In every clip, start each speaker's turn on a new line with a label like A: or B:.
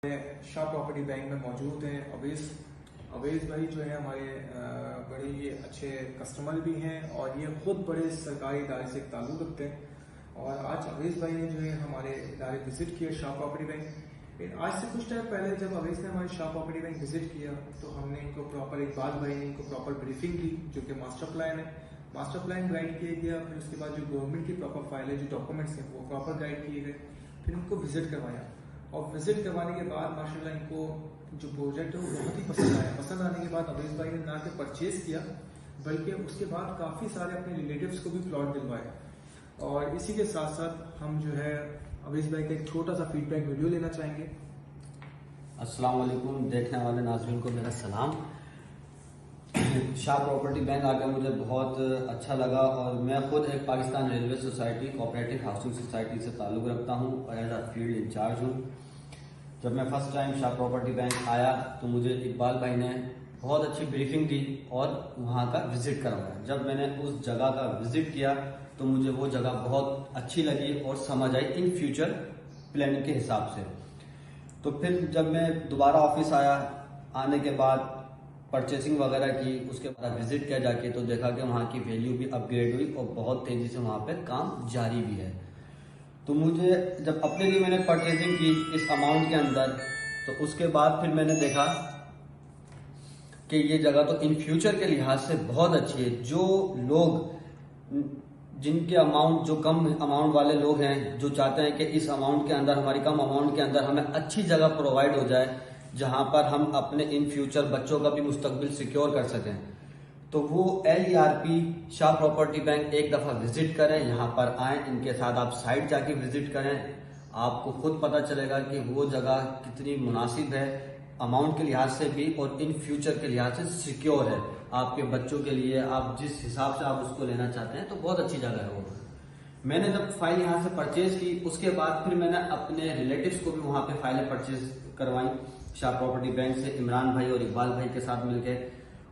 A: Shah property bank में मौजूद हैं अवेज भाई जो है हमारे बड़े ही अच्छे कस्टमर भी हैं और ये खुद बड़े सरकारी इदारे से ताल्लुक़ रखते हैं। और आज अवेज भाई ने जो है हमारे इदारे विज़िट किया शाह प्रॉपर्टी बैंक। आज से कुछ टाइम पहले जब अवेज ने हमारे शाह प्रॉपर्टी बैंक विज़िट किया तो हमने इनको प्रॉपर इकबाल भाई ने इनको प्रॉपर ब्रीफिंग दी, जो कि मास्टर प्लान है, मास्टर प्लान गाइड किया गया। फिर उसके बाद जो गवर्नमेंट की प्रॉपर फाइल है, जो डॉक्यूमेंट्स हैं वो प्रॉपर गाइड किए गए। फिर इनको विज़िट करवाया और विजिट करवाने के बाद माशाल्लाह इनको जो प्रोजेक्ट है वो बहुत ही पसंद आया। पसंद आने के बाद अवेज भाई ने ना के परचेज किया बल्कि उसके बाद काफ़ी सारे अपने रिलेटिव्स को भी प्लॉट दिलवाए। और इसी के साथ साथ हम जो है अवेज भाई का एक छोटा सा फीडबैक वीडियो लेना चाहेंगे।
B: अस्सलाम वालेकुम, देखने वाले नाज़रीन को मेरा सलाम। शाह प्रॉपर्टी बैंक आकर मुझे बहुत अच्छा लगा और मैं खुद एक Pakistan railway society cooperative housing society से ताल्लुक़ रखता हूँ और एज अ फील्ड इंचार्ज हूँ। जब मैं first time Shah property bank आया तो मुझे इकबाल भाई ने बहुत अच्छी ब्रीफिंग दी और वहाँ का विज़िट करवाया। जब मैंने उस जगह का विज़िट किया तो मुझे वो जगह बहुत अच्छी लगी और समझ आई इन फ्यूचर प्लानिंग के हिसाब से। तो फिर जब मैं दोबारा ऑफिस आया, आने के बाद परचेसिंग वगैरह की, उसके बाद विजिट किया जाके तो देखा कि वहाँ की वैल्यू भी अपग्रेड हुई और बहुत तेजी से वहाँ पे काम जारी भी है। तो मुझे जब अपने लिए मैंने परचेसिंग की इस अमाउंट के अंदर, तो उसके बाद फिर मैंने देखा कि ये जगह तो इन फ्यूचर के लिहाज से बहुत अच्छी है। जो लोग जिनके अमाउंट, जो कम अमाउंट वाले लोग हैं, जो चाहते हैं कि इस अमाउंट के अंदर, हमारी कम अमाउंट के अंदर हमें अच्छी जगह प्रोवाइड हो जाए जहां पर हम अपने इन फ्यूचर बच्चों का भी मुस्तकबिल सिक्योर कर सकें, तो वो LERP शाह प्रॉपर्टी बैंक एक दफ़ा विजिट करें, यहाँ पर आएँ, इनके साथ आप साइट जाके विजिट करें। आपको खुद पता चलेगा कि वो जगह कितनी मुनासिब है अमाउंट के लिहाज से भी और इन फ्यूचर के लिहाज से सिक्योर है आपके बच्चों के लिए। आप जिस हिसाब से आप उसको लेना चाहते हैं तो बहुत अच्छी जगह है वो। मैंने जब फाइल यहाँ से परचेज की उसके बाद फिर मैंने अपने रिलेटिव्स को भी वहाँ पे फाइलें परचेज करवाई शाह प्रॉपर्टी बैंक से, इमरान भाई और इकबाल भाई के साथ मिलके।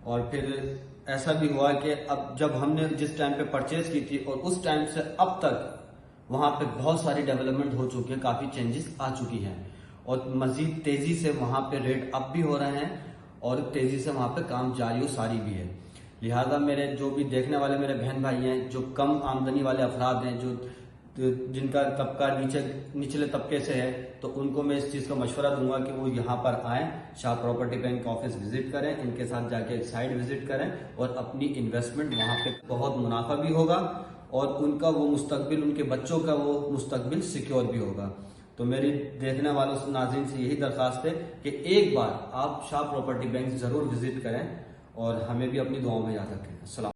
B: और फिर ऐसा भी हुआ कि अब जब हमने जिस टाइम पे परचेज की थी और उस टाइम से अब तक वहाँ पे बहुत सारी डेवलपमेंट हो चुकी है, काफ़ी चेंजेस आ चुकी हैं और मजीद तेज़ी से वहाँ पे रेट अप भी हो रहे हैं और तेज़ी से वहाँ पे काम जारी और सारी भी है। लिहाजा मेरे जो भी देखने वाले मेरे बहन भाई हैं, जो कम आमदनी वाले अफराद हैं, जो जिनका तबका निचले तबके से है, तो उनको मैं इस चीज़ का मशवरा दूंगा कि वो यहाँ पर आएँ, Shah property bank office visit करें, इनके साथ जाके एक साइट विजिट करें और अपनी इन्वेस्टमेंट वहाँ पे बहुत मुनाफा भी होगा और उनका वो मुस्तकबिल, उनके बच्चों का वो मुस्तकबिल सिक्योर भी होगा। तो मेरी देखने वालों से, नाज़रीन से यही दरख्वास्त है कि एक बार आप शाह प्रॉपर्टी बैंक ज़रूर विजिट करें और हमें भी अपनी दुआओं में याद रखें। अस्सलाम।